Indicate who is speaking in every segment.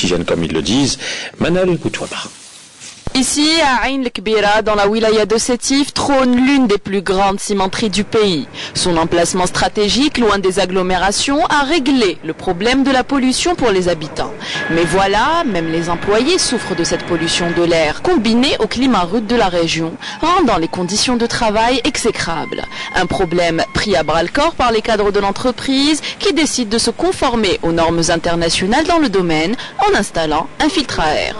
Speaker 1: d'oxygène comme ils le disent. Manal Boutouaba.
Speaker 2: Ici, à Ain el-Kbira, dans la wilaya de Sétif, trône l'une des plus grandes cimenteries du pays. Son emplacement stratégique, loin des agglomérations, a réglé le problème de la pollution pour les habitants. Mais voilà, même les employés souffrent de cette pollution de l'air, combinée au climat rude de la région, rendant les conditions de travail exécrables. Un problème pris à bras-le-corps par les cadres de l'entreprise qui décident de se conformer aux normes internationales dans le domaine en installant un filtre à air.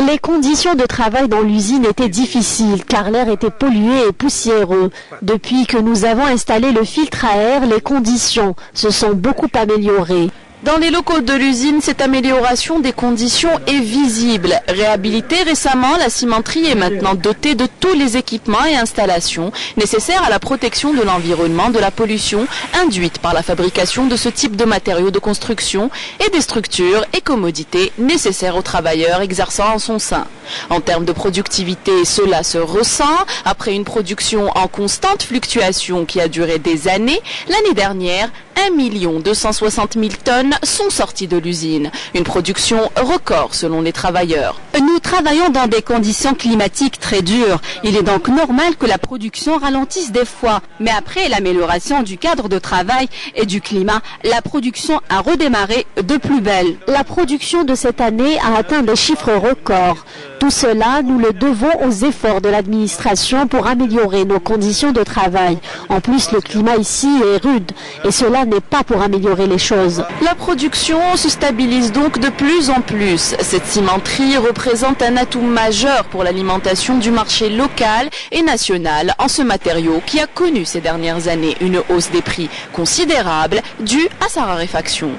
Speaker 3: Les conditions de travail dans l'usine étaient difficiles car l'air était pollué et poussiéreux. Depuis que nous avons installé le filtre à air, les conditions se sont beaucoup améliorées.
Speaker 2: Dans les locaux de l'usine, cette amélioration des conditions est visible. Réhabilitée récemment, la cimenterie est maintenant dotée de tous les équipements et installations nécessaires à la protection de l'environnement de la pollution induite par la fabrication de ce type de matériaux de construction et des structures et commodités nécessaires aux travailleurs exerçant en son sein. En termes de productivité, cela se ressent. Après une production en constante fluctuation qui a duré des années, l'année dernière, 1 260 000 tonnes sont sorties de l'usine. Une production record selon les travailleurs.
Speaker 3: Nous travaillons dans des conditions climatiques très dures. Il est donc normal que la production ralentisse des fois. Mais après l'amélioration du cadre de travail et du climat, la production a redémarré de plus belle. La production de cette année a atteint des chiffres records. Tout cela, nous le devons aux efforts de l'administration pour améliorer nos conditions de travail. En plus, le climat ici est rude et cela n'est pas pour améliorer les choses.
Speaker 2: La production se stabilise donc de plus en plus. Cette cimenterie représente un atout majeur pour l'alimentation du marché local et national en ce matériau qui a connu ces dernières années une hausse des prix considérable due à sa raréfaction.